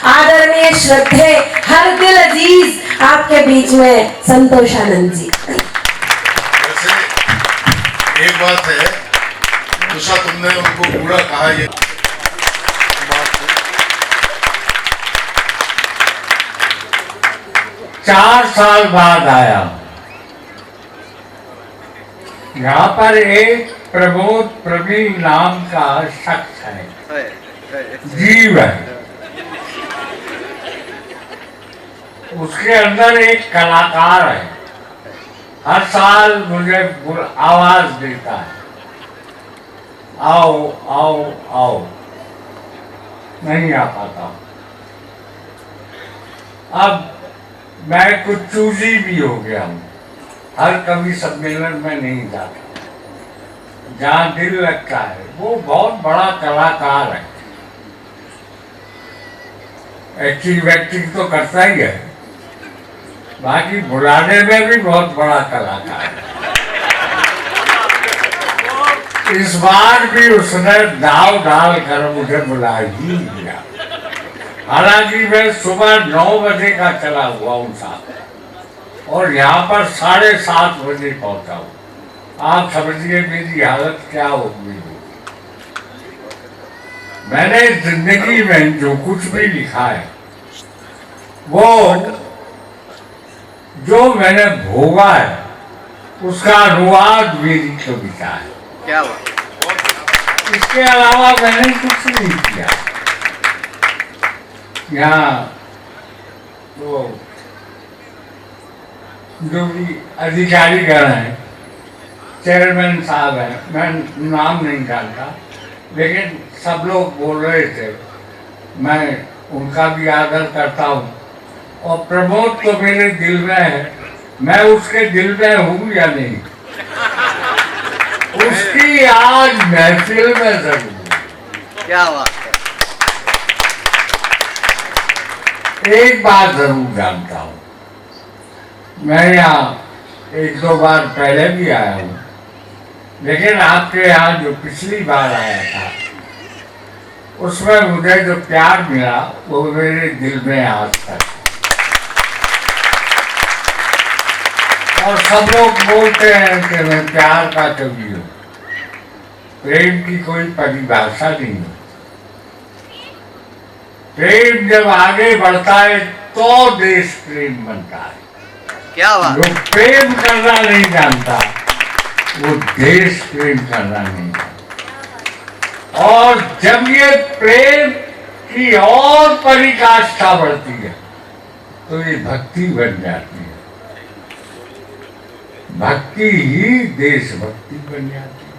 आदरणीय श्रद्धे हर दिल अजीज आपके बीच में संतोषानंद जी। वैसे एक बात है, उषा तुमने उनको पूरा कहा, ये 4 साल बाद आया। यहाँ पर एक प्रमोद प्रवीण नाम का शख्स है, जीव है। उसके अंदर एक कलाकार है, हर साल मुझे आवाज देता है, आओ आओ आओ, नहीं आ पाता। अब मैं कुछ चूजी भी हो गया हूँ, हर कवि सम्मेलन में नहीं जाता। जहाँ दिल लगता है, वो बहुत बड़ा कलाकार है, एक्टिंग वैक्टिंग तो करता ही है, बाकी बुलाने में भी बहुत बड़ा कलाकार है। इस बार भी उसने दाव डाल कर मुझे बुला ही लिया। हालांकि मैं सुबह 9 बजे का चला हुआ हूँ साथ, और यहाँ पर 7:30 बजे पहुंचा हूँ। आप समझिए मेरी हालत क्या होगी। मैंने जिंदगी में जो कुछ भी लिखा है, वो जो मैंने भोगा है, उसका अनुवाद मेरी कविता है। क्या बात, इसके अलावा मैंने कुछ नहीं किया। यहाँ वो जो भी अधिकारीगण हैं, चेयरमैन साहब हैं, मैं नाम नहीं जानता, लेकिन सब लोग बोल रहे थे, मैं उनका भी आदर करता हूँ। और प्रमोद तो मेरे दिल में है, मैं उसके दिल में हूँ या नहीं, उसकी आज महफिल में जरूर। क्या बात है। एक बात जरूर जानता हूँ, मैं यहाँ 1-2 बार पहले भी आया हूँ, लेकिन आपके यहाँ जो पिछली बार आया था, उसमें मुझे जो प्यार मिला वो मेरे दिल में आज तक। और सब लोग बोलते हैं कि मैं प्यार का कवि हूँ। प्रेम की कोई परिभाषा नहीं है। प्रेम जब आगे बढ़ता है तो देश प्रेम बनता है। क्या बात, जो प्रेम करना नहीं जानता, वो देश प्रेम करना नहीं जानता। और जब ये प्रेम की और परिकाष्ठा बढ़ती है, तो ये भक्ति बन जाती है। भक्ति ही देशभक्ति बन जाती है।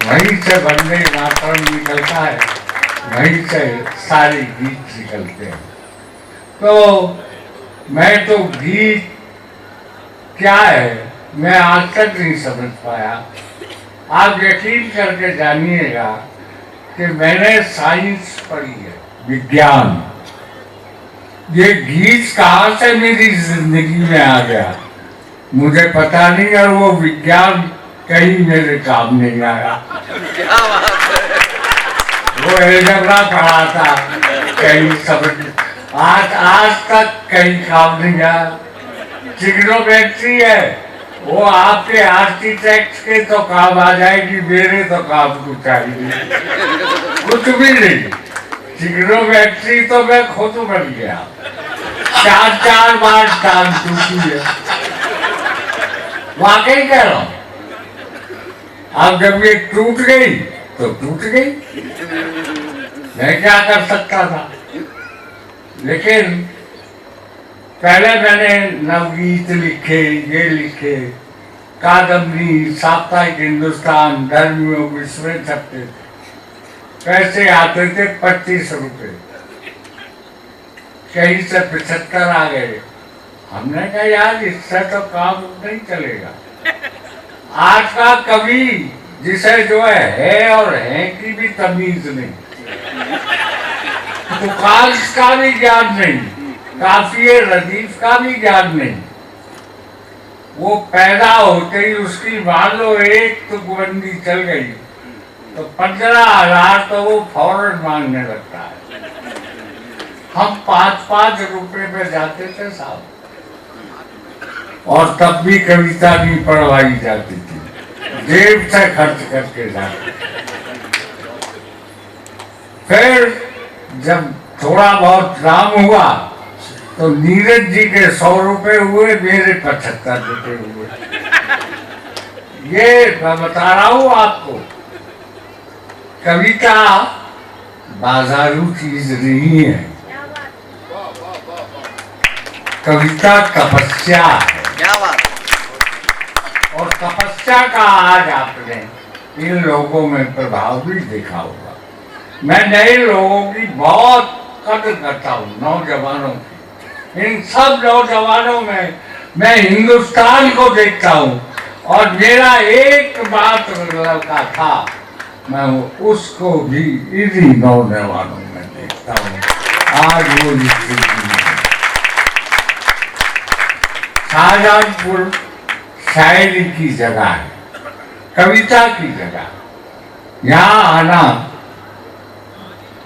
वहीं से वंदे मातरम निकलता है, वहीं से सारे गीत निकलते हैं। तो मैं तो गीत क्या है, मैं आज तक नहीं समझ पाया। आप यकीन करके जानिएगा कि मैंने साइंस पढ़ी है, विज्ञान। ये गीत कहाँ से मेरी जिंदगी में आ गया मुझे पता नहीं, और वो विज्ञान कहीं मेरे काम नहीं आया। क्या बात है। वो अलजेब्रा पढ़ा था, कहीं समझ, आज तक कहीं काम नहीं आया। ट्रिग्नोमेट्री है, वो आपके आर्किटेक्ट के तो काम आ जाएगी, मेरे तो काम कुछ आएगी कुछ भी नहीं। ट्रिग्नोमेट्री तो मैं खुद बन गया, 4 बार टांग टूटी है, वाकई कह रहा हूं। अब जब ये टूट गई तो टूट गई, मैं क्या कर सकता था। लेकिन पहले मैंने नवगीत लिखे, ये लिखे, कादम्बरी, साप्ताहिक हिंदुस्तान, धर्मयोग, इसमें छपते थे। पैसे आते थे 25 रुपए, कहीं से 75 आ गए। हमने कहा यार इससे तो काम नहीं चलेगा। आज का कवि जिसे जो है और है की भी तमीज नहीं, दुकान का भी ज्ञान नहीं, काफिये रदीफ का भी ज्ञान नहीं, वो पैदा होते ही उसकी मान लो एक तुकबंदी चल गई तो 15,000 तो वो फौरन मांगने लगता है। हम 5-5 रुपए में जाते थे साहब, और तब भी कविता नहीं पढ़वाई जाती थी, जेब से खर्च करके जाते। फिर जब थोड़ा बहुत काम हुआ तो नीरज जी के 100 रुपए हुए, मेरे 75 रुपए हुए। ये मैं बता रहा हूं आपको, कविता बाजारू चीज नहीं है, कविता तपस्या है। क्या बात, और तपस्या का आज आपने इन लोगों में प्रभाव भी देखा होगा। मैं नए लोगों की बहुत कदर करता हूँ, नौजवानों की। इन सब नौजवानों में मैं हिंदुस्तान को देखता हूँ, और मेरा एक मात्र लड़का था, मैं उसको भी इन्हीं नौजवानों में देखता हूँ। आज वो शाहजहांपुर शायरी की जगह है, कविता की जगह। यहाँ आना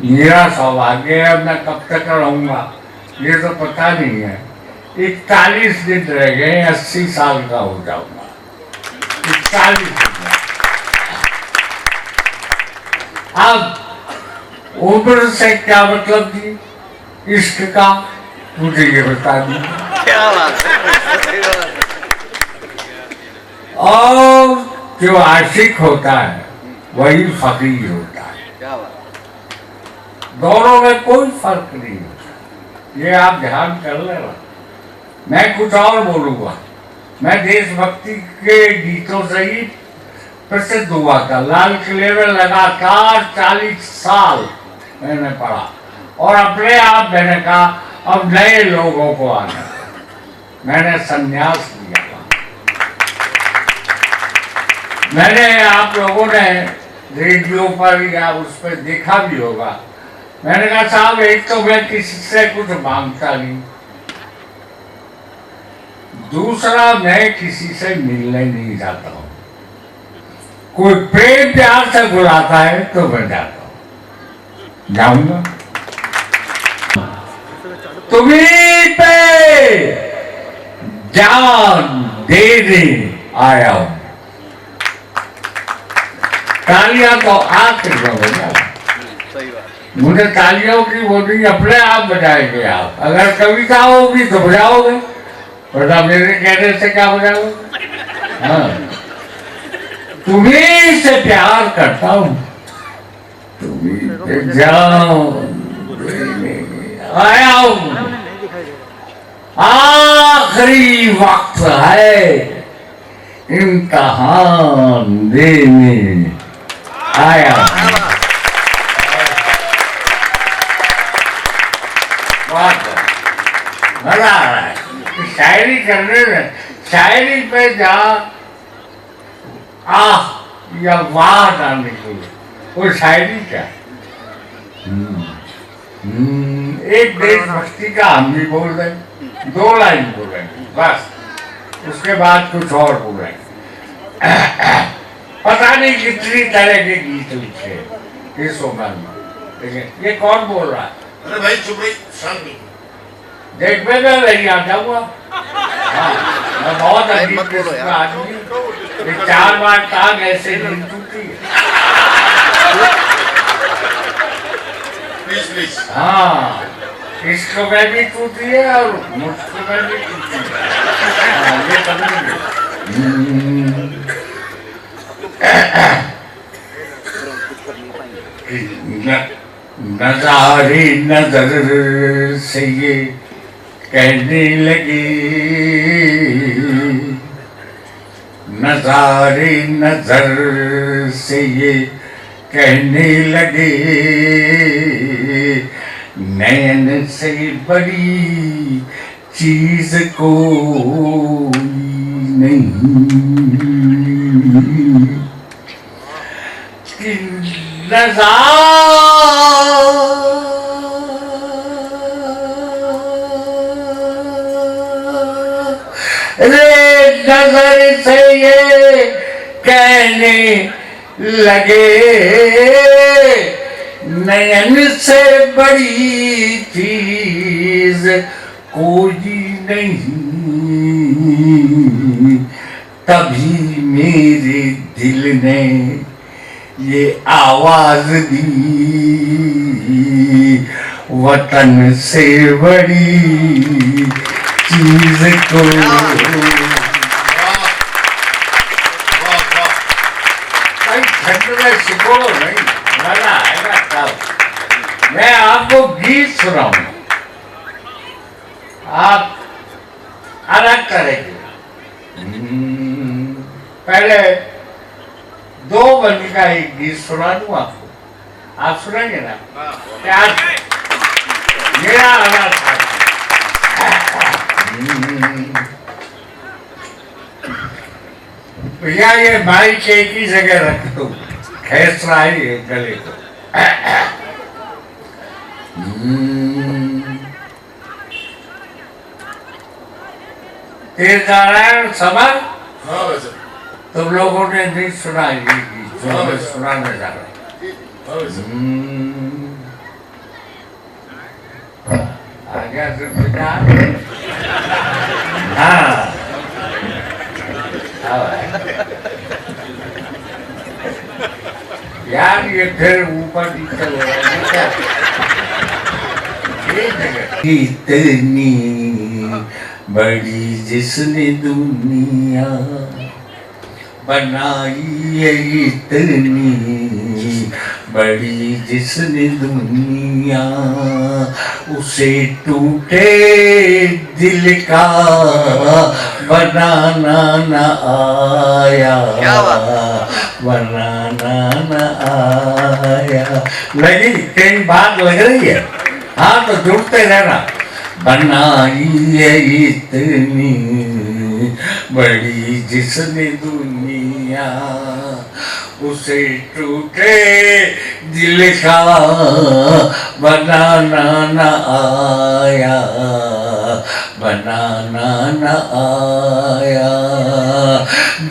मेरा सौभाग्य है। मैं कब तक रहूंगा ये तो पता नहीं है। 41 दिन रह गए, 80 साल का हो जाऊंगा। 41 दिन। अब उम्र से क्या मतलब जी इश्क का, मुझे ये बता दीजिए। क्या बात है। और जो आशिक होता है वही फकीर होता है, क्या बात, दोनों में कोई फर्क नहीं होता। ये आप ध्यान कर लेना। मैं कुछ और बोलूंगा। मैं देशभक्ति के गीतों से ही प्रसिद्ध हुआ था। लाल किले में लगातार 40 साल मैंने पढ़ा, और अपने आप मैंने कहा अब नए लोगों को आना। मैंने संन्यास लिया। मैंने, आप लोगों ने रेडियो पर या उस पर देखा भी होगा, मैंने कहा साहब एक तो मैं किसी से कुछ मांगता नहीं, दूसरा मैं किसी से मिलने नहीं जाता हूँ। कोई प्रेम प्यार से बुलाता है तो मैं जाता हूँ, जाऊंगा। तुम्हीं पे जान देने आया हूं। तालियां तो आके बजा, सही बात। मुझे तालियों की वो नहीं, अपने आप बजाएंगे आप। अगर कविता होगी तो बजाओगे, वरना मेरे कहने से क्या बजाओगे? हाँ, तुम्हीं से प्यार करता हूँ, तुम्हीं पे जान आया हूँ। आखिरी वक्त है इम्तिहान देने आया। मजा आ रहा है शायरी करने में। शायरी पे जा या वाह ना निकले, वो शायरी क्या। एक देशभक्ति का हम भी बोल रहे, 2 लाइन बोलेंगे बस, उसके बाद कुछ और बोलेंगे। पता नहीं कितनी तरह के गीत लिखे इस उम्र में, लेकिन ये कौन बोल रहा है? अरे भाई चुप रही, शांति। देख मैं नहीं आ जाऊंगा। हाँ, मैं बहुत अजीब किस्म का आदमी। 4 बार टांग ऐसे नहीं टूटी। प्लीज। हाँ, इसको में भी टूटी है और मुझको में भी टूटी है। ये नजारे नजर से ये कहने लगे, नजारे नजर से ये कहने लगे, नैन से बड़ी चीज कोई नहीं कि नजर से ये कहने लगे, नयन से बड़ी चीज कोई नहीं, तभी मेरे दिल ने ये आवाज दी, वतन से बड़ी चीज को। ठंड में सिको नहीं, मजा आएगा तब। मैं आपको गीत सुनाऊंगा, आप अलग करेंगे। पहले 2 बंदी का एक गीत सुना दूं आपको, आप सुनेंगे ना? क्या मेरा अलग था। भैया ये माइक एक ही जगह रख दो, खींच रहा है ये गले को। तेज नारायण समर, हाँ भाई साहब, तुम लोगों ने नहीं सुना ये गीत जो मैं सुनाने जा रहा हूँ। हाँ भाई साहब। आ गया जुल्फ़िकार? हाँ, यार ये फिर ऊपर नीचे हो रहा है क्या? इतनी बड़ी जिसने दुनिया बनाई है, इतनी बड़ी जिसने दुनिया, उसे टूटे दिल का बनाना न आया, बनाना न आया। लगी कई बात लग रही है? हाँ तो जुड़ते रहना। बनाई है इतनी बड़ी जिसने दुनिया, उसे टूटे दिल का बनाना न आया, बनाना न आया।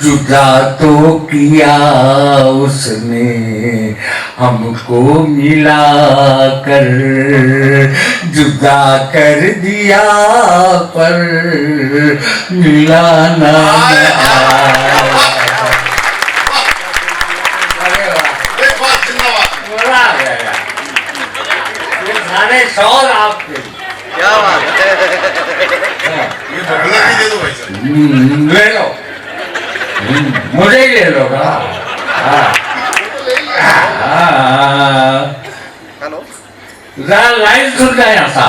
जुदा तो किया उसने हमको मिला कर, जुदा कर दिया पर मिला ना आया। सारे शौर आपके। क्या बात है। ये बगला भी दे दो भाई साहब। ले लो, मुझे ही ले लो। हेलो, जरा लाइन सुन जाए ऐसा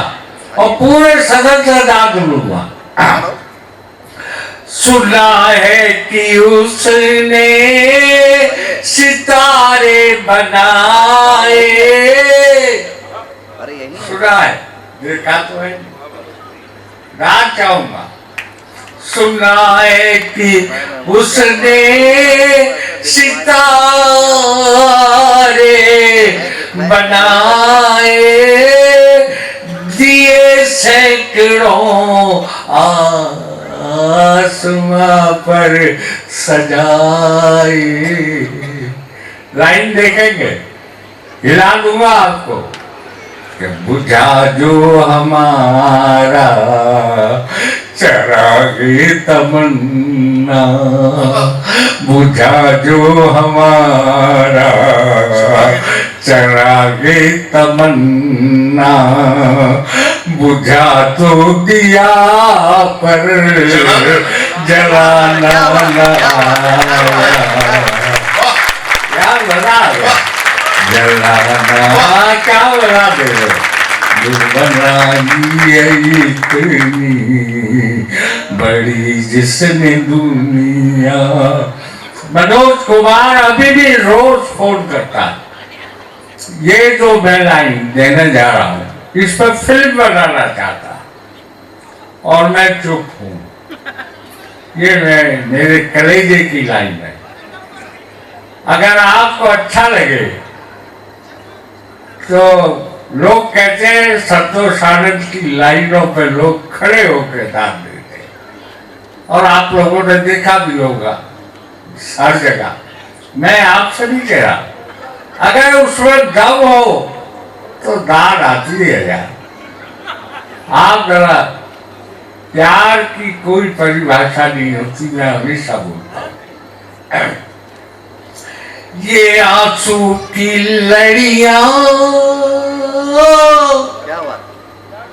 और पूरे सदन से दाद लूंगा। सुना है कि उसने सितारे बनाए, अरे यही सुना है, देखा तो है, रात चाहूंगा। सुना है कि उसने सितारे बनाए, दिए सैकड़ों आसमां पर सजाए। लाइन देखेंगे, हिला दूंगा आपको। कि बुझा जो हमारा चरागे तमन्ना, बुझा जो हमारा चरागे तमन्ना, बुझा तो दिया पर जलाना न आया। क्या बना गया जलाना, क्या बना दे बनाई इतनी बड़ी जिसने दुनिया। मनोज कुमार अभी भी रोज फोन करता है। ये जो मैं लाइन देने जा रहा हूँ इस पर फिल्म बनाना चाहता और मैं चुप हूँ। ये मेरे कलेजे की लाइन है। अगर आपको अच्छा लगे तो लोग कहते हैं संतोष आनंद की लाइनों पे लोग खड़े होकर दान देते हैं, और आप लोगों ने देखा भी होगा हर जगह। मैं आपसे नहीं कह रहा, अगर उसमें दम हो तो दाद आती है यार। आप जरा, प्यार की कोई परिभाषा नहीं होती, मैं हमेशा बोलता हूं। ये आंसू की लड़ियां, क्या बात,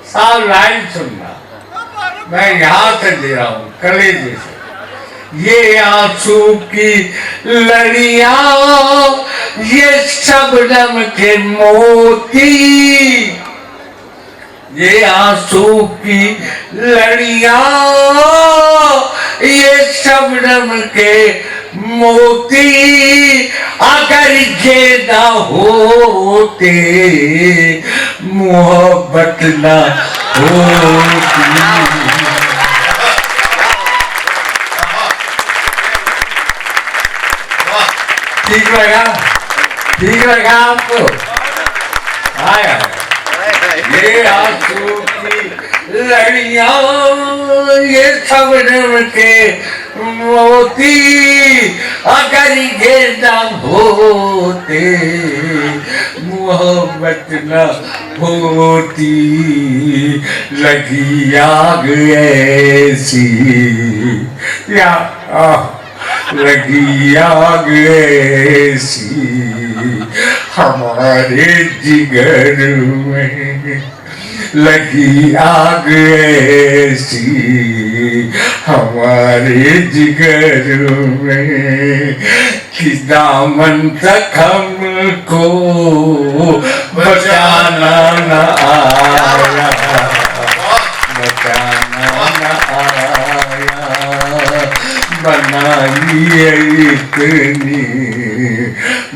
साल लाइन सुनना, मैं यहां से दे रहा हूं कलेजे से। ये आंसू की लड़ियां, ये शबनम के मोती, ये आंसू की लड़ियां, ये शबनम के मोती, अगर ये ना होते मोहब्बत ना होती। ठीक लगा? ठीक लगा आपको? आया ये आंसू की लड़ियां, ये शबनम के मोती, अगर ये ना होते मोहब्बत न होती। लगी आग ऐसी या लगी आग ऐसी हमारे जिगर में, लगी आग ऐसी हमारे जिगर में, कि दामन तक हमको बचाना न आया, बचाना न आया। बनाई इतनी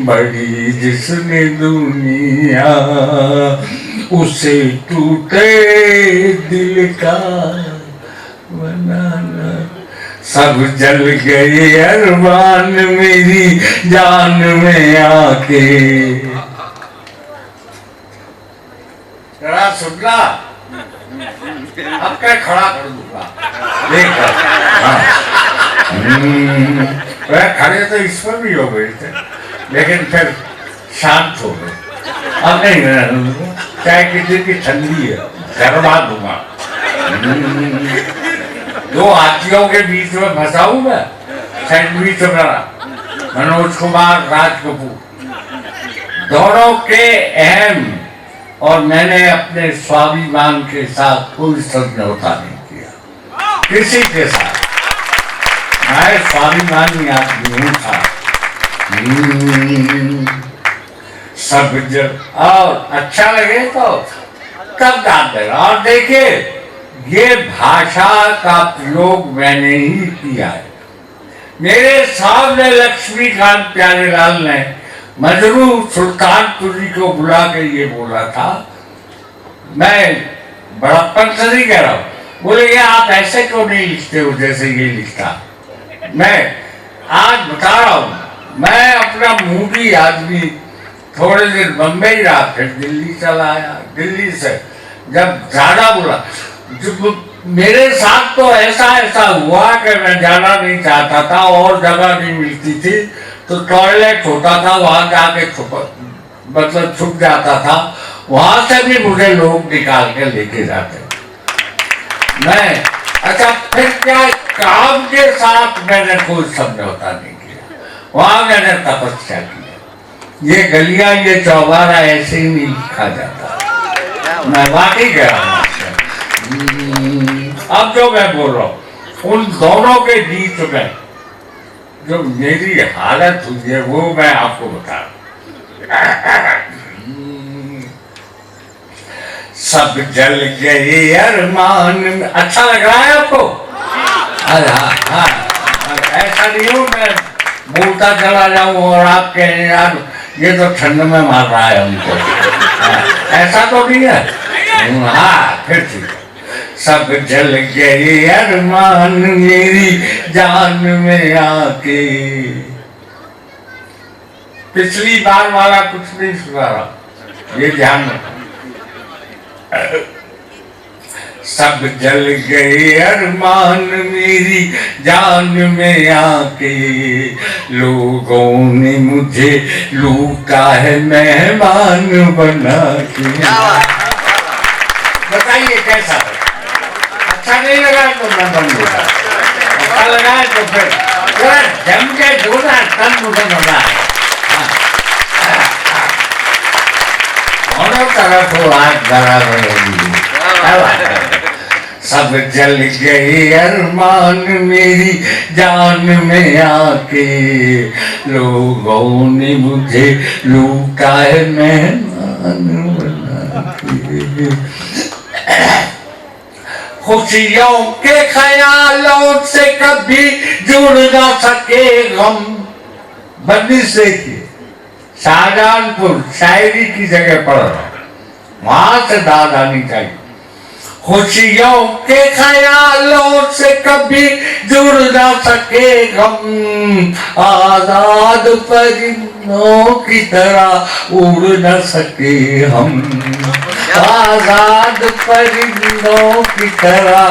बड़ी जिसने दुनिया, उसे टूटे दिल का बनाना। सब जल गए अरमान मेरी जान में आके। जरा सुनना, अब क्या खड़ा कर दूंगा देखकर। खड़े तो इस पर भी हो गए थे, लेकिन फिर शांत हो गए। अब नहीं रहना, चाहे किसी की ठंडी है, गरमा दूंगा। दो हाथियों के बीच में फंसा हूं मैं, सैंडविच बना, मनोज कुमार, राज कपूर, दोनों के अहम, और मैंने अपने स्वाभिमान के साथ कोई समझौता नहीं किया किसी के साथ। मैं स्वाभिमानी आदमी हूँ था। सब जब और अच्छा लगे तो तब डाल देना। और देखिए, ये भाषा का प्रयोग मैंने ही किया है। मेरे सामने लक्ष्मीकांत प्यारेलाल ने मजरू सुल्तानपुरी को बुला के ये बोला था, मैं बड़प्पन से नहीं कह रहा हूँ, बोले ये आप ऐसे क्यों नहीं लिखते हो जैसे ये लिखता। मैं आज बता रहा हूँ, मैं अपना मूडी आदमी थोड़े दिन बम्बई रहा, फिर दिल्ली चला आया। दिल्ली से जब ज्यादा बोला, जब मेरे साथ तो ऐसा हुआ कि मैं जाना नहीं चाहता था और जगह नहीं मिलती थी, तो टॉयलेट होता था, वहां जाके छुप जाता था। वहां से भी मुझे लोग निकाल के लेके जाते। मैं अच्छा, फिर क्या काम के साथ मैंने कोई समझौता नहीं किया, वहां मैंने तपस्या की। ये गलियां, ये चौबारा ऐसे ही नहीं लिखा जाता। मैं वाकई कह रहा हूँ। अब जो मैं बोल रहा हूँ, उन दोनों के बीच में जो मेरी हालत हुई है वो मैं आपको बता रहा हूँ। सब जल गए अरमान में। अच्छा लग रहा है आपको? अरे हाँ, ऐसा नहीं हो मैं बोलता चला जाऊं और आप कहें यार ये तो ठंड में मार रहा है हमको। ऐसा तो नहीं है। हाँ, फिर ठीक है। सब जल गए अरमान मेरी जान में आके। पिछली बार वाला कुछ नहीं सुना रहा, ये ध्यान रखो। सब जल गए अरमान मेरी जान में आके, लोगों ने मुझे लूटा है मेहमान बना के। बताइए कैसा है? अच्छा नहीं लगा तो मैं बंद होगा, अच्छा लगा तो फिर जम के जोड़ा तन मुझे बना है। दोनों तरफ आज बराबर होगी। सब जल गए अरमान मेरी जान में आके, लोगों ने मुझे लूटा है मेहमान बना के। खुशियों के ख्यालों से कभी जुड़ ना सके गम। बंदी से शाहजहानपुर शायरी की जगह पढ़ रहा, वहां से दाद आनी चाहिए। खुशियों के ख्यालों से कभी जुड़ ना सके गम, आजाद परिंदों की तरह उड़ न सके हम। आजाद परिंदों की तरह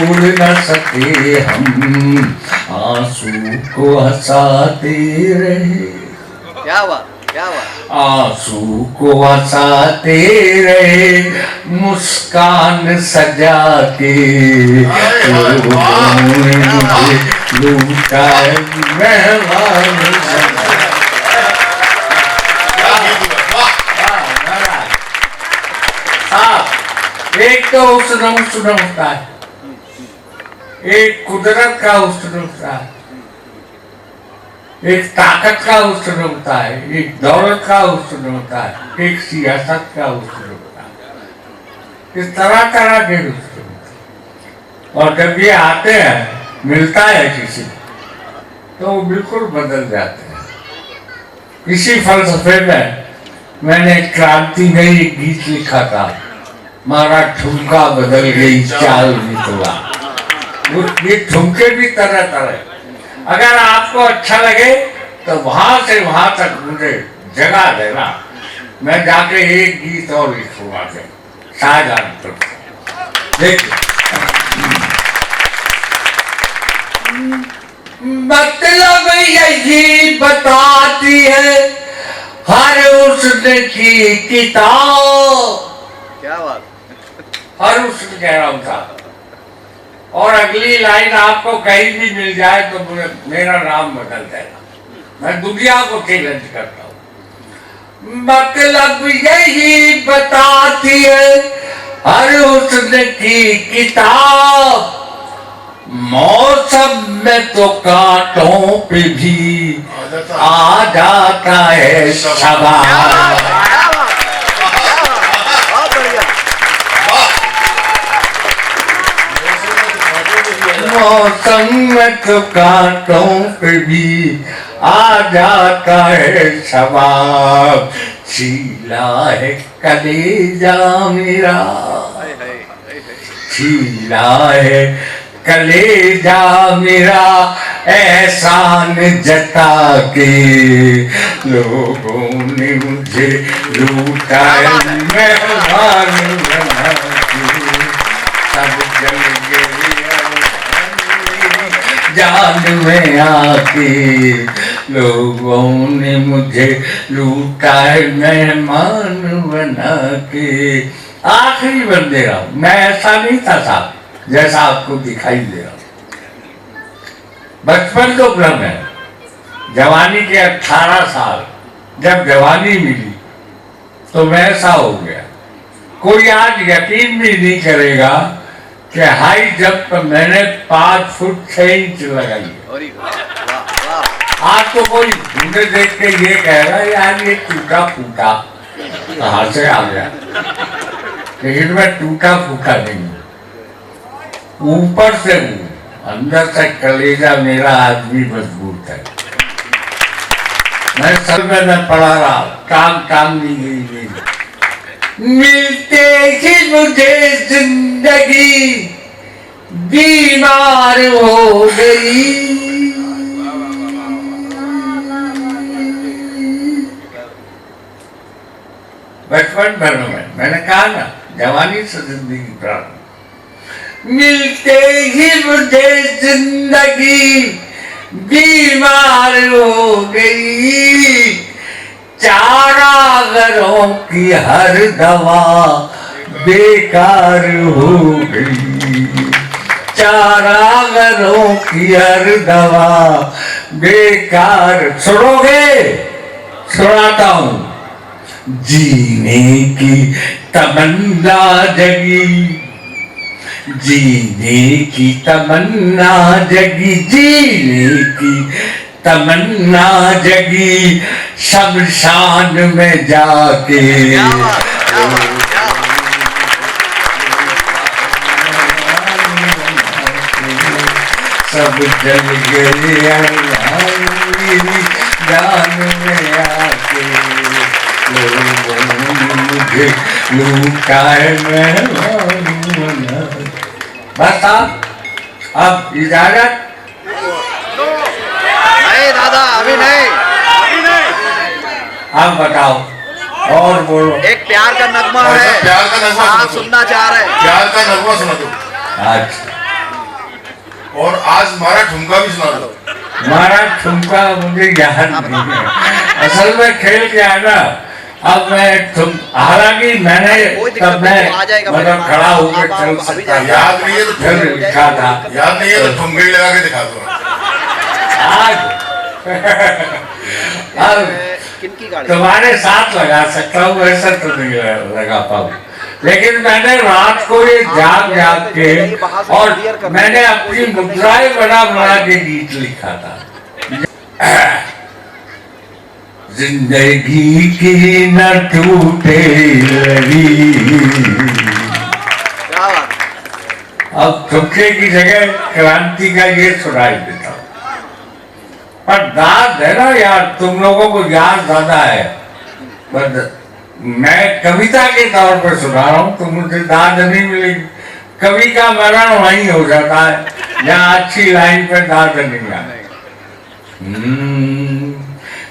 उड़ न सके हम, आंसू को हंसाते रहे। क्या बात, क्या बात। आंसू को हंसाते रहे मुस्कान सजा के, लोगों ने मुझे लूटा है मेहमान बना। एक तो हुस्न होता है, एक कुदरत का हुस्न होता है, एक ताकत का हुस्न होता है, एक दौलत का हुस्न होता है, एक सियासत का हुस्न होता है। इस तरह तरह के हुस्न होते हैं। और जब ये आते हैं, मिलता है किसी तो वो बिल्कुल बदल जाते हैं। इसी फलसफे में मैंने क्रांति में एक गीत लिखा था, मारा ठुमका बदल गई चाल निकला। ये ठुमके भी तरह तरह। अगर आपको अच्छा लगे तो वहां से वहां तक मुझे जगह देना, मैं जाके एक गीत और लिखूंगा शाहजहानपुर। देखिए, मतलब यही बताती है हर उसने की किताब। क्या बात। हर उसने कह रहा हूं था। और अगली लाइन आपको कहीं भी मिल जाए तो मेरा नाम बदल देना, मैं दुनिया को चैलेंज करता हूं। मतलब यही बताती है हर उसने की किताब, मौसम में तो कांटों पे भी आ जाता है शबाब। मौसम में तो कांटों पे भी आ जाता है शबाब, छीला है कलेजा मेरा, छीला है कलेजा मेरा एहसान जता के, लोगों ने मुझे लूटा है मेहमान बना के। सब जल गए जान में आके, लोगों ने मुझे लूटा है मेहमान बना के। आखिरी बन दे रहा हूं, मैं ऐसा नहीं था साहब जैसा आपको दिखाई दे रहा हूं। बचपन तो भ्रम है, जवानी के 18 साल जब जवानी मिली तो मैं ऐसा हो गया। कोई आज यकीन भी नहीं करेगा कि हाई जंप मैंने 5 फुट 6 इंच लगाई। आज तो कोई मुझे देख के ये कहेगा यार ये टूटा फूटा कहां से आ गया, लेकिन मैं टूटा फूटा नहीं, ऊपर से हूं, अंदर से कलेजा मेरा आदमी मजबूत है। मैं सब में पढ़ा रहा, टांग नहीं गई मेरी। मिलते ही मुझे जिंदगी बीमार हो गई, बचपन भर में मैंने कहा ना जवानी से जिंदगी प्रारंभ। मिलते ही मुझे जिंदगी बीमार हो गई, चारागरों की हर दवा बेकार हो गई, चारागरों की हर दवा बेकार। सुनोगे? सुनाता हूं। जीने की तमन्ना जगी, जीने की तमन्ना जगी, जीने की तमन्ना जगी, शमशान में जाके। क्या बात, क्या बात, क्या बात। सब जल गए मेरी जान में आके, मुझे लूटा है मैं। बस अब इजाजत। नहीं दादा, अभी नहीं। अब बताओ और बोलो। एक प्यार का नगमा अच्छा, है, प्यार का नगमा आप सुना दो। सुनना चाह रहे हैं। प्यार का नगमा सुना दो, अच्छा, और आज हमारा ठुमका भी सुना दो। हमारा ठुमका मुझे याद नहीं है, असल में खेल के आना। अब मैं तुम, हालांकि मैंने तब मैं मतलब खड़ा होकर चल सकता, याद नहीं है तो फिर लिखा था। याद नहीं है तो ठुमके ही लगा के दिखा दो आज अब किनकी गाड़ी? तुम्हारे साथ लगा सकता हूँ, ऐसा तो नहीं लगा पाऊँ, लेकिन मैंने रात को ये जाग जाग के, और मैंने अपनी मुद्राएं बना बना के गीत लिखा था। जिंदगी की न टूटे लड़ी, क्या बात। अब तुमसे की जगह क्रांति का ये सुनाई देता हूँ, पर दाद है ना यार, तुम लोगों को याद ज्यादा है, पर मैं कविता के तौर पर सुना रहा हूँ, तो मुझे दाद नहीं मिलेगी। कवि का मरण वहीं हो जाता है जहाँ अच्छी लाइन पे दाद नहीं आए।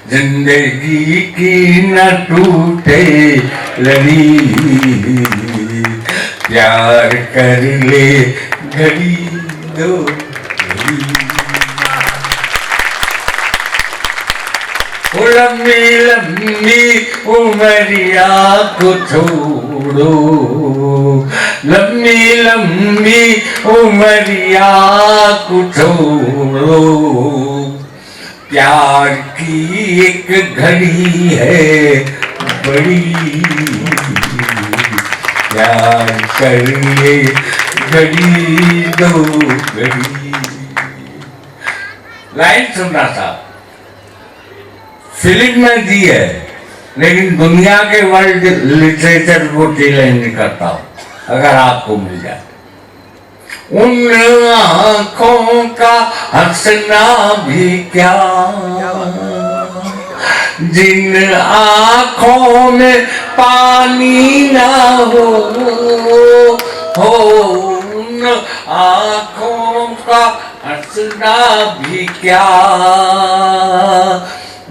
जिंदगी की न टूटे लड़ी, प्यार कर ले घड़ी दो घड़ी, लंबी लंबी उमरिया को छोड़ो, लंबी लंबी उमरिया को छोड़ो, प्यार की एक घड़ी है बड़ी, प्यार कर ले घड़ी दो घड़ी। लाइन सुनना था, फिल्म में दी है, लेकिन दुनिया के वर्ल्ड लिटरेचर को चैलेंज करता हूं, अगर आपको मिल जाए। उन आँखों का हंसना भी क्या, जिन आँखों में पानी ना हो, उन आँखों का हंसना भी क्या,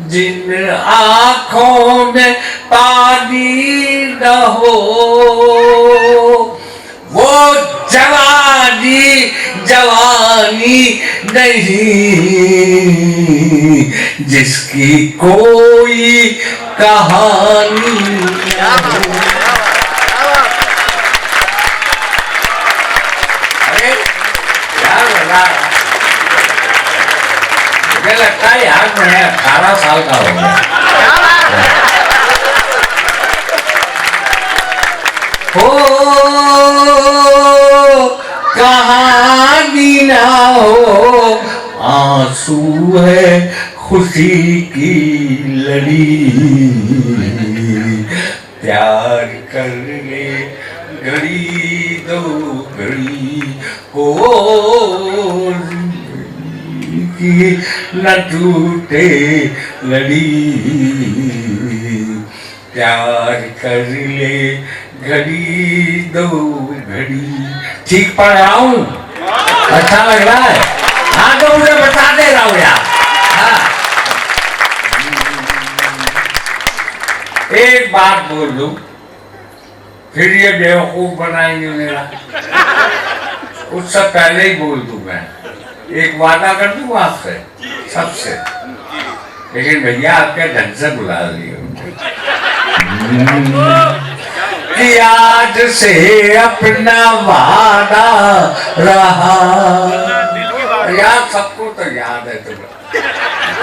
जिन आँखों में पानी न हो, वो जवानी जवानी नहीं जिसकी कोई कहानी न हो। अरे क्या लगा, मुझे लगता है यार मैं 18 साल का हो गया। कहानी ना हो, आंसू है खुशी की लड़ी, प्यार कर ले घड़ी दो घड़ी हो, की न टूटे लड़ी, प्यार कर ले घड़ी दो घड़ी। ठीक पढ़ रहा हूँ? अच्छा लग रहा है? हाँ तो मुझे बता दे रहा हूँ यार। हाँ। एक बात बोल दूं, फिर ये बेवकूफ बनाएंगे मेरा। उससे पहले ही बोल दूं मैं, एक वादा कर दूं आपसे सबसे, लेकिन भैया आपके ढंग से बुला लिए कि आज से अपना वादा रहा, याद सबको तो याद है तुम्हें,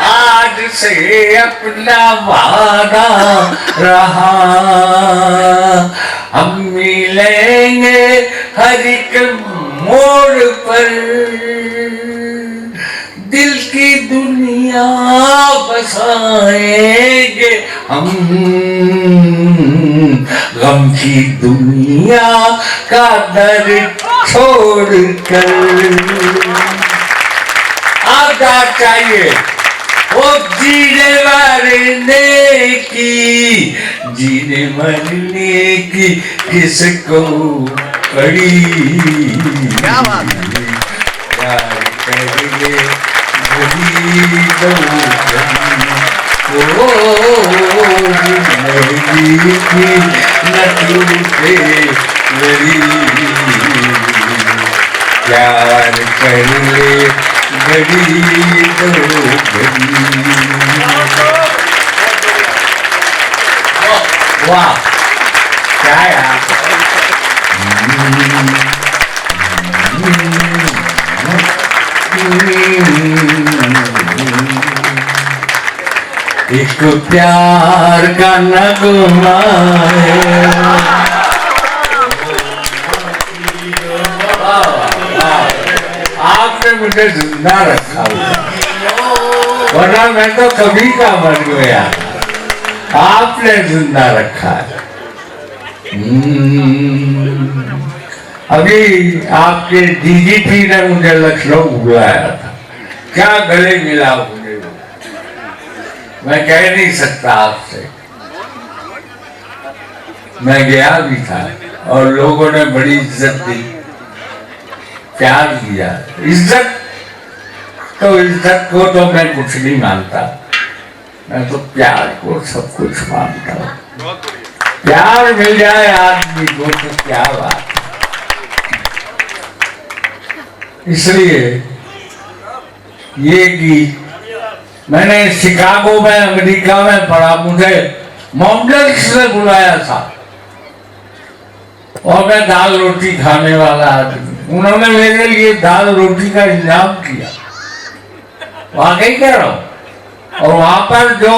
आज से अपना वादा रहा, हम मिलेंगे हर एक मोड़ पर, दिल की दुनिया बसाएंगे हम, गम की दुनिया का दर्द छोड़कर। आजाद चाहिए वो जीने मरने की, जीने मरने की किसको पड़ी, क्या बात है। प्यार करेंगे वही दो की न टूटे वही, प्यार करेंगे घड़ी दो घड़ी। वाह क्या यार, एक प्यार का नगमा है, आपने मुझे जिंदा रखा हुआ, वरना मैं तो कभी का मर गया, आपने जिंदा रखा है। अभी आपके डीजीपी ने मुझे लखनऊ बुलाया था, क्या गले मिला मुझे, मैं कह नहीं सकता आपसे, मैं गया भी था और लोगों ने बड़ी इज्जत दी, प्यार दिया। इज्जत को तो मैं कुछ नहीं मानता, मैं तो प्यार को सब कुछ मानता हूँ। प्यार मिल जाए आदमी को तो क्या बात। इसलिए ये गीत मैंने शिकागो में अमेरिका में पढ़ा, मुझे मॉडल्स ने बुलाया था और मैं दाल रोटी खाने वाला आदमी, उन्होंने मेरे लिए दाल रोटी का इंतजाम किया, वाकई कह रहा हूँ। और वहां पर जो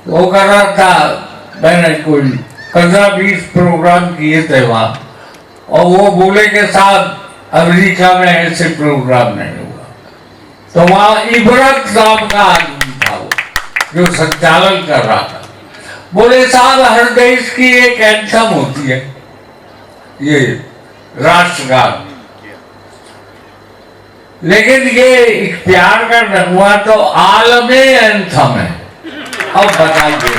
वो कर रहा था, मैंने कोई 15-20 प्रोग्राम किए थे वहां, और वो बोले के साथ अमेरिका में ऐसे प्रोग्राम नहीं हुआ। तो वहां इबरत नाम का आदमी था वो, जो संचालन कर रहा था, बोले साहब हर देश की एक एंथम होती है, ये राष्ट्रगान, लेकिन ये एक प्यार का नगमा तो आलमे एंथम है। अब बताइए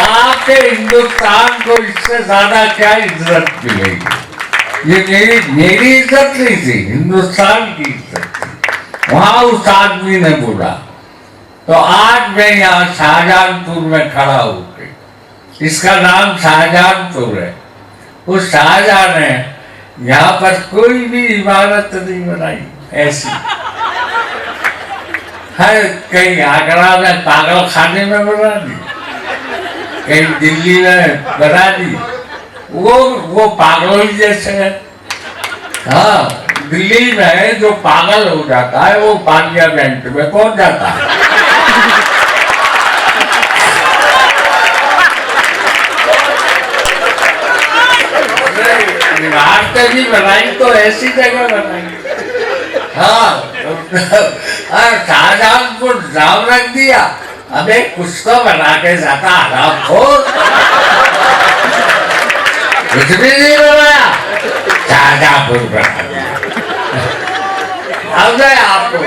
आपके हिंदुस्तान को इससे ज्यादा क्या इज्जत मिलेगी। ये मेरी इज्जत नहीं थी, हिंदुस्तान की इज्जत थी। वहां उस आदमी ने बोला, तो आज मैं यहाँ शाहजहानपुर में खड़ा होके, इसका नाम शाहजहानपुर है, उस शाहजहां ने यहाँ पर कोई भी इमारत नहीं बनाई ऐसी, है कहीं आगरा में पागल खाने में बना दी, कहीं दिल्ली में बना दी, वो पागलों जैसे है। हाँ, दिल्ली में जो पागल हो जाता है वो पार्लियामेंट में पहुंच जाता है। इमारतें भी बनाई तो ऐसी जगह बनाई। हाँ, शाहजहानपुर नाम रख दिया, अबे कुछ तो बना के जाता आराम को, कुछ भी नहीं बनाया, शाहजहानपुर बना दिया। अब आपको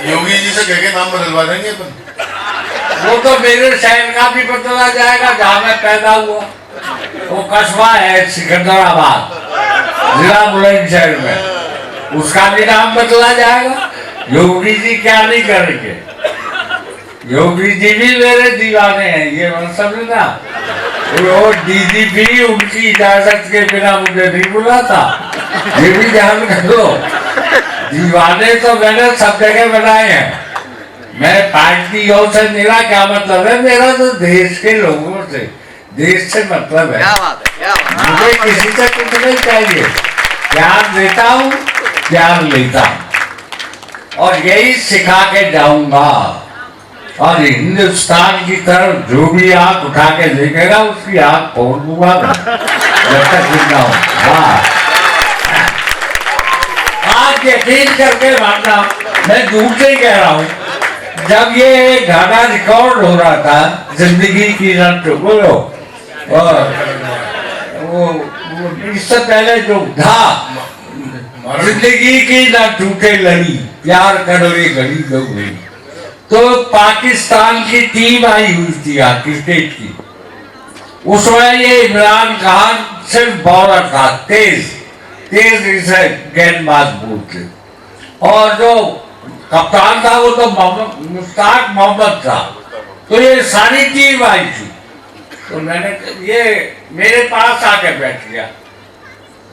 योगी जी से कह के नाम बदलवा देंगे अपन। वो तो मेरे शहर का भी बदला जाएगा जहाँ मैं पैदा हुआ, वो कस्बा है सिकंदराबाद, जिला बुलंदशहर में, उसका भी नाम बदला जाएगा। योगी जी क्या नहीं करेंगे, योगी जी भी मेरे दीवाने हैं, ये मत समझना। वो डीजीपी उनकी इजाजत के बिना मुझे नहीं बुला था, ये भी ध्यान कर लो। दीवाने तो मैंने सब जगह बनाए हैं। मैं पार्टियों से, मेरा क्या मतलब है, मेरा तो देश के लोगों से, देश से मतलब है। क्या बात है, क्या बात है। मुझे किसी से कुछ नहीं चाहिए, प्यार देता हूँ, प्यार लेता हूँ, और यही सिखा के जाऊंगा। और हिंदुस्तान की तरफ जो भी आंख उठा के देखेगा उसकी आंख फोड़ दूंगा जब तक जिंदा हूं। हाँ, आप यकीन करके मानना, मैं झूठ नहीं कह रहा हूँ। जब ये गाना रिकॉर्ड हो रहा था, जिंदगी की रट बोलो, वो इससे पहले जो था, जिंदगी की ना टूटे लड़ी, प्यार करोगे गली दो गई, तो पाकिस्तान की टीम आई हुई थी क्रिकेट की। उसमें ये इमरान खान सिर्फ बॉलर था, तेज इसे गेंदबाज बोलते, और जो कप्तान था वो तो मुश्ताक मोहम्मद था। तो ये सारी टीम आई थी। तो मैंने ये मेरे पास आके बैठ गया,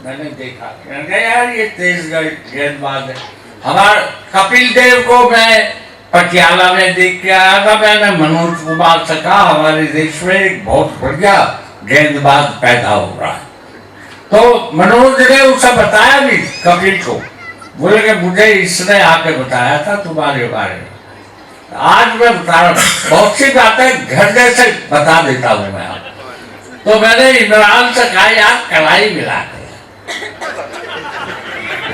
मैंने देखा, मैंने कहा यार ये तेज गेंदबाज है। हमारे कपिल देव को मैं पटियाला में देख के आया था, मैंने मनोज कुमार से कहा हमारे देश में एक बहुत बढ़िया गेंदबाज पैदा हो रहा है। तो मनोज ने उसे बताया भी कपिल को, बोले कि मुझे इसने आके बताया था तुम्हारे बारे में। आज मैं बता रहा हूँ, बहुत सी बातें घर जैसे बता देता हूँ मैं। तो मैंने इमरान से कहा यार कलाई मिला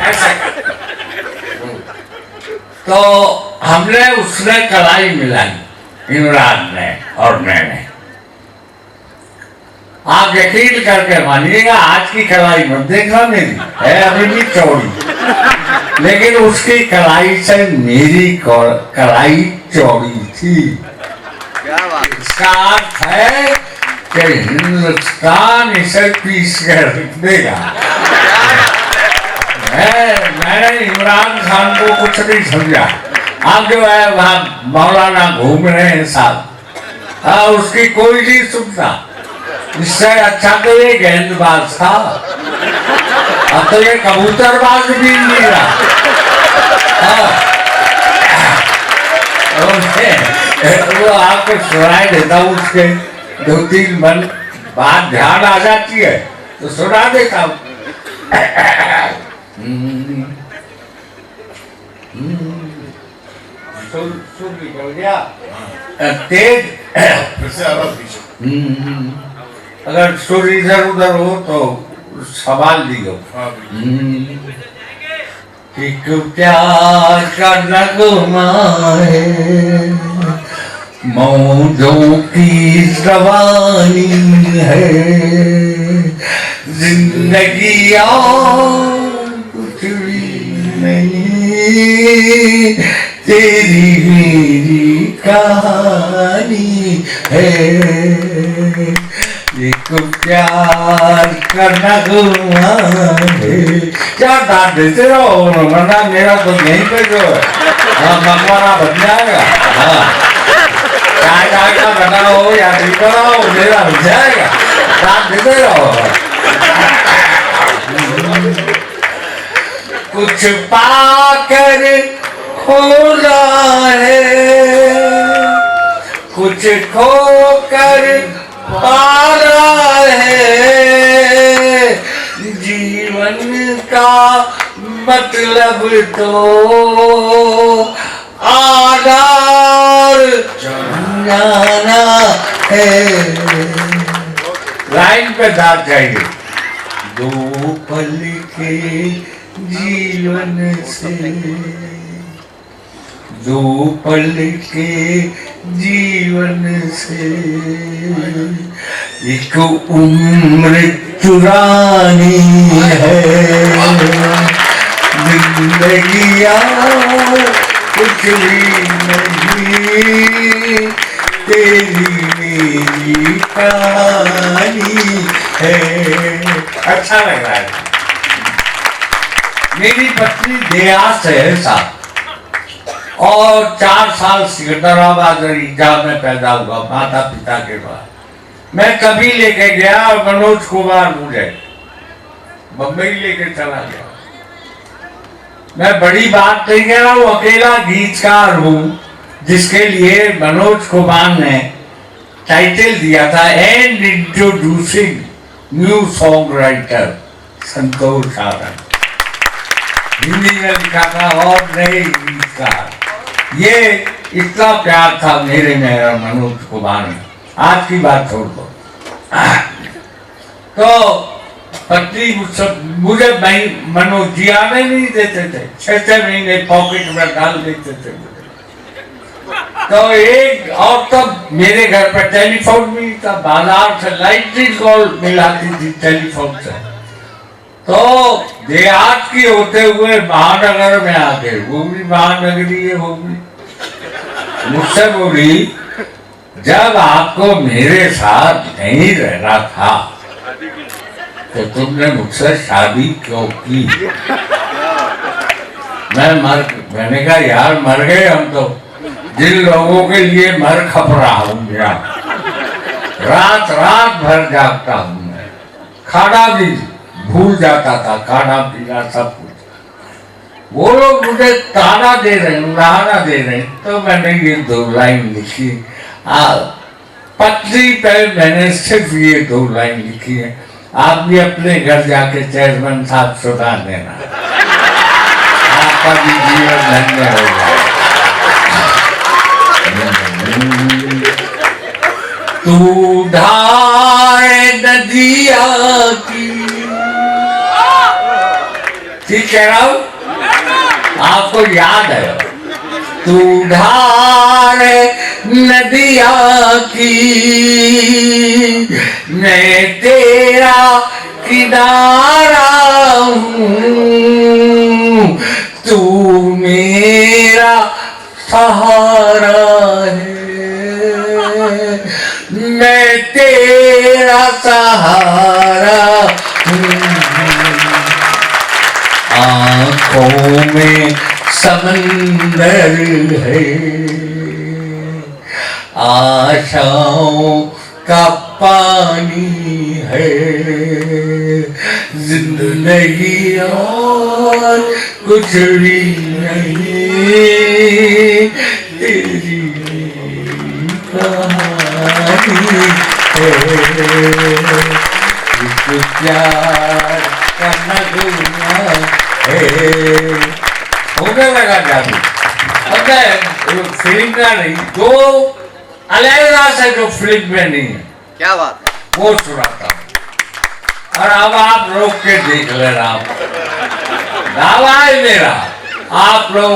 ऐसा, तो हमने उसने कलाई मिलाई, इमरान ने और मैंने। आप यकीन करके मानिएगा, आज की कलाई मत देखना, मेरी है अभी भी चौड़ी, लेकिन उसकी कलाई से मेरी कलाई चौड़ी थी। क्या बात। इसका अर्थ है कि हिंदुस्तान इसे पीस के रख देगा। मैंने इमरान खान को कुछ नहीं समझा। अब जो है वहाँ मौलाना घूम रहे हैं साहब, उसकी कोई नहीं सुनता। इससे अच्छा तो ये गेंदबाज था, अब तो ये कबूतरबाज भी नहीं रहा। वो आपको सुनाई देता हूँ, उसके 2-3 बात ध्यान आ जाती है तो सुना देता हूँ। सुर निकल गया तेज, फिर से आवाज पीछे। अगर सुर इधर उधर हो तो सवाल दियो। हाँ बिल्कुल। एक प्यार का नगमा है, मौजों की रवानी है, जिंदगी और कुछ भी नहीं, तेरी मेरी कहानी है। एक प्यार का नगमा है। क्या दाद देते रहो, वरना मेरा तो यहीं पे जो है मकबरा बन जाएगा। चाय का बना हो या नहीं बना हो, मेरा बन जाएगा, दाद देते रहो। कुछ पाकर खोना है, कुछ खोकर पाना है, जीवन का मतलब तो आना जाना है। लाइन पे दाद जाएंगे। 2 पल के जीवन से, 2 पल के जीवन से, एक उम्र चुरानी है, जिंदगी कुछ भी नहीं, तेरी मेरी कहानी है। अच्छा लग रहा है। मेरी पत्नी दया से साथ और 4 साल सिकंदराबाद रीजा में पैदा हुआ माता पिता के बाद। मैं कभी लेके गया और मनोज कुमार मुझे बम्बई लेके चला गया। मैं बड़ी बात नहीं कह रहा हूँ, अकेला गीतकार हूँ जिसके लिए मनोज कुमार ने टाइटल दिया था and introducing new songwriter Santosh Anand. Hindi में लिखा था और नए गीतकार। ये इतना प्यार था मेरे मेरा मनोज कुमार में। आज की बात छोड़ दो। तो पत्नी मुझे मनोज जी आने नहीं देते थे, 6-6 महीने पॉकेट में डाल देते थे मुझे। तो एक और तब मेरे घर पर टेलीफोन भी था, बाजार से लाइट कॉल मिलाती थी टेलीफोन से। तो देहात की होते हुए महानगर में आ गए, वो भी महानगरी है, वो भी मुझसे बोली जब आपको मेरे साथ नहीं रहना था तो तुमने मुझसे शादी क्यों की? मैंने कहा यार मर गए हम तो, जिन लोगों के लिए मर खप रहा हूँ यहाँ, रात रात भर जागता हूँ मैं, खाना भी भूल जाता था, खाना पीना सब कुछ। वो लोग मुझे ताना दे रहे हैं, उड़ाना दे रहे हैं, तो मैंने ये 2 लाइन लिखी। पत्री पे मैंने सिर्फ ये 2 लाइन लिखी है, आप भी अपने घर जाके चेयरमैन साहब सुना देना, आपका भी जीवन धन्य होगा। तू धार नदिया की, ठीक कह रहा हूं, आपको याद है? तू धार नदिया की, मैं तेरा किनारा हूँ, तू मेरा सहारा है, मैं तेरा सहारा हूँ। आँखों में समंदर है, आशाओं का पानी है, जिंदगी और कुछ भी नहीं, तेरी कहानी है, प्यार का नगमा है। होने लगा जादू। अब फिल्म का नहीं, जो अलग से जो फिल्म में नहीं है, क्या बात है, वो सुनाता हूँ। और अब आप रोक के देख लेना, दावा है मेरा, आप लोग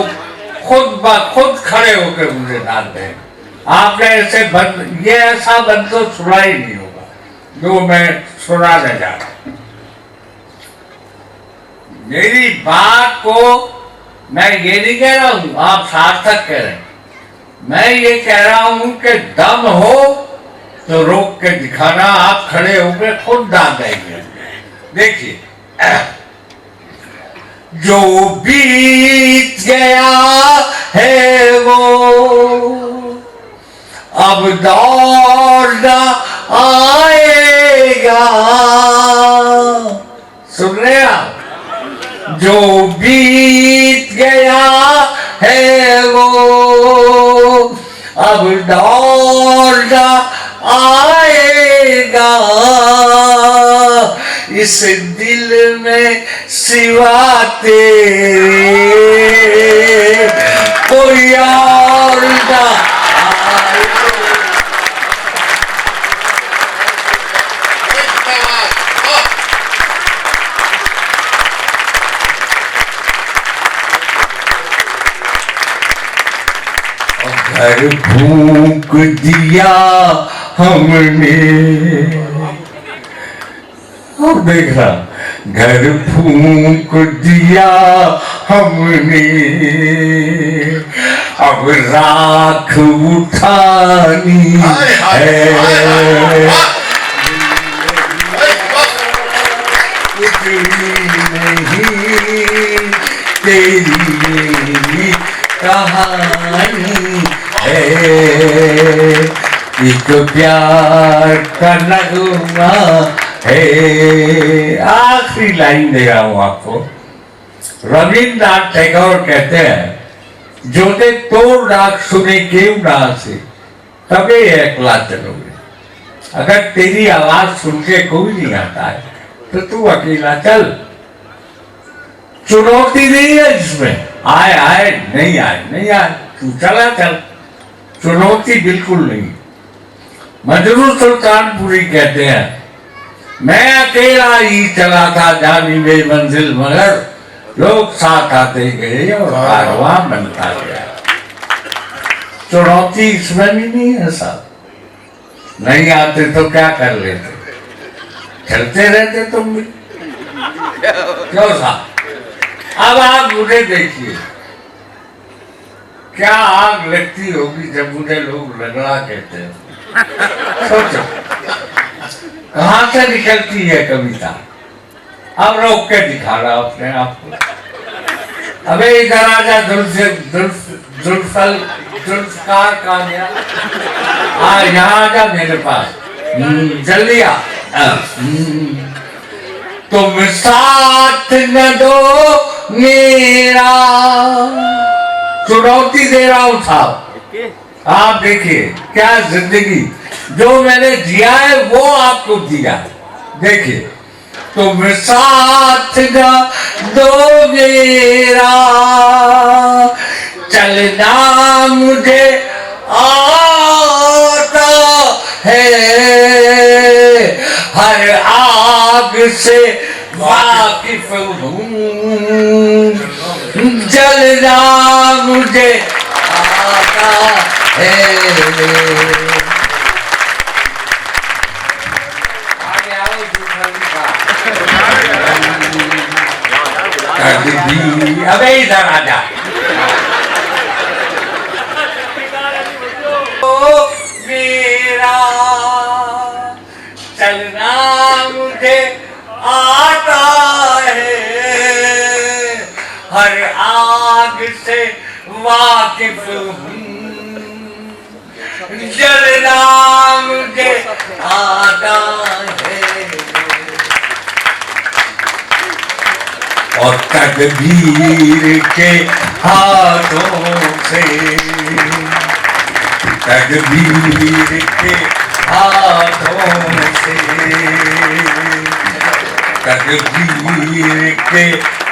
खुद खड़े होकर मुझे डाल दें। आपने ऐसे बंद, ये ऐसा बंद तो सुना ही नहीं होगा जो मैं सुनाने जा रहा हूं। मेरी बात को मैं ये नहीं कह रहा हूं आप सार्थक कह रहे हैं, मैं ये कह रहा हूं कि दम हो तो रोक के दिखाना, आप खड़े होकर खुद डाल देंगे। देखिए, जो बीत गया है वो अब दौड़ न आएगा। सुन रहे आप? जो बीत गया है वो अब दौड़ न आएगा। इस दिल में सिवा तेरे कोई और ना घर फूंक दिया हमने, अब देखा, घर फूंक दिया हमने, अब राख उठानी है। कुछ नहीं तेरी कहानी है, एक प्यार का नगमा है। आखिरी लाइन दे रहा हूं आपको। रविन्द्रनाथ टैगोर कहते हैं, जो ने तोड़ राग सुने केव ना से तबे एकला चलोगे। अगर तेरी आवाज सुन के कोई नहीं आता है तो तू अकेला चल। चुनौती नहीं है इसमें, आए आए नहीं आए नहीं आए, तू चला चल, चुनौती बिल्कुल नहीं। मजरू सुल्तानपुरी कहते हैं, मैं अकेला ही चला था जानी बेमंजिल, मगर लोग साथ आते गए और कारवां बनता गया। चुनौती इसमें भी नहीं है साहब। नहीं आते तो क्या कर लेते, चलते रहते तुम भी। क्यों साहब? अब आप मुझे देखिए, क्या आग लगती होगी जब मुझे लोग लगड़ा कहते हैं। सोचो कहां से निकलती है कविता। अब रोक के दिखा रहा अपने आप को। अबे इधर आजा, जुल्फकार कामया, यहाँ आजा मेरे पास, जल्दी आ। तुम साथ न दो मेरा, चुनौती दे रहा हूं साहब। आप देखिए क्या जिंदगी जो मैंने जिया है वो आपको दिया। देखिए, तुम साथ न दो मेरा, चलना मुझे आता है, हर आग से वाकिफ हूँ, जलना मुझे आता है। आगे आओ अबे इधर आजा। मेरा चलना मुझे आता है, हर आग से वाकिफ हूँ, जलना मुझे आता है। और तकदीर के हाथों से, तकदीर के हाथों से, तकदीर के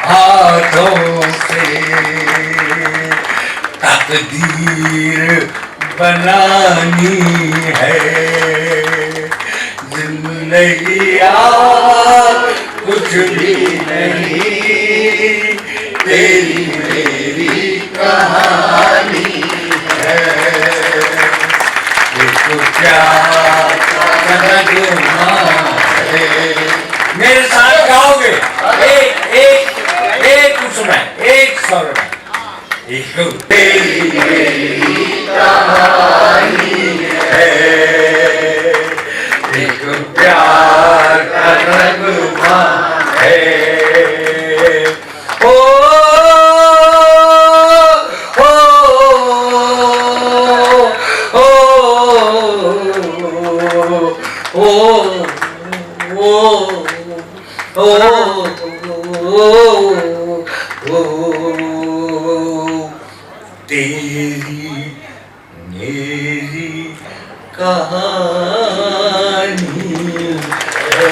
हाथों से, तकदीर बनानी है। जिंदगी यार कुछ भी नहीं, तेरी मेरी कहानी है। देखो क्या नगमा है। मेरे साथ गाओगे एक उसमें, एक स्वर में, एक तेरी मेरी कहानी है, एक प्यार का नगमा है। ओ तेरी मेरी कहानी है।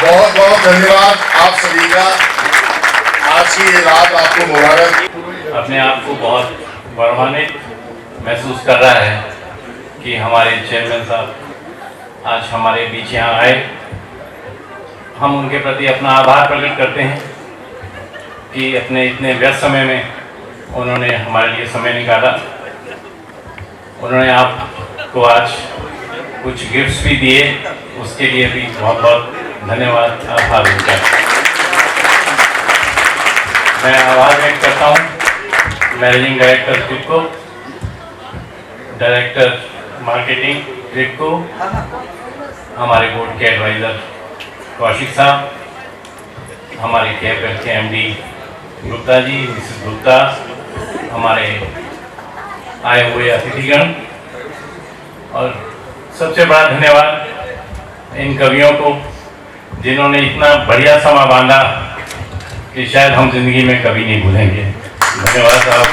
बहुत बहुत धन्यवाद आप सभी का। आज की ये रात आपको मुबारक। अपने आप को बहुत गौरवान्वित महसूस कर रहा है कि हमारे चेयरमैन साहब आज हमारे बीच यहाँ आए। हम उनके प्रति अपना आभार प्रकट करते हैं कि अपने इतने व्यस्त समय में उन्होंने हमारे लिए समय निकाला। उन्होंने आपको आज कुछ गिफ्ट्स भी दिए, उसके लिए भी बहुत बहुत धन्यवाद, आभार उनका। मैं आभार व्यक्त करता हूँ मैनेजिंग डायरेक्टर खुद को, डायरेक्टर मार्केटिंग ट्रिप को हमारे बोर्ड के एडवाइज़र कौशिक साहब, हमारे KFL के MD गुप्ता जी, मिसेस गुप्ता, हमारे आए हुए अतिथिगण, और सबसे बड़ा धन्यवाद इन कवियों को जिन्होंने इतना बढ़िया समा बांधा कि शायद हम जिंदगी में कभी नहीं भूलेंगे। धन्यवाद साहब।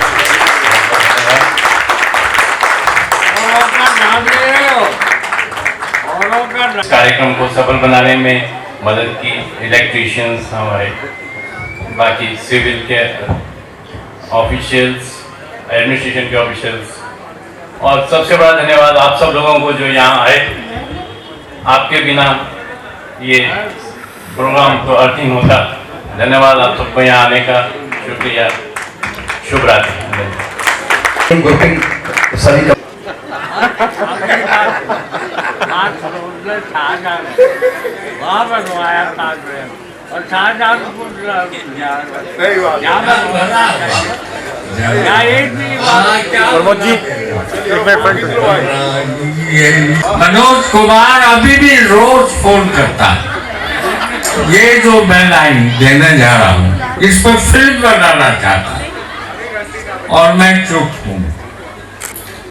इस कार्यक्रम को सफल बनाने में मदद की इलेक्ट्रीशियंस, हमारे बाकी सिविल के ऑफिशियल्स, एडमिनिस्ट्रेशन के ऑफिशियल्स, और सबसे बड़ा धन्यवाद आप सब लोगों को जो यहाँ आए। आपके बिना ये प्रोग्राम तो अर्थिंग होता। धन्यवाद आप सबको यहाँ आने का, शुक्रिया, शुभ रात्रि। वहाँ बनवाया ताजमहल और शाहजहां मनोज कुमार अभी भी रोज फोन करता है। ये जो मैं लाइन देने जा रहा हूँ इस पर फिल्म बनाना चाहता है और मैं चुप हूँ।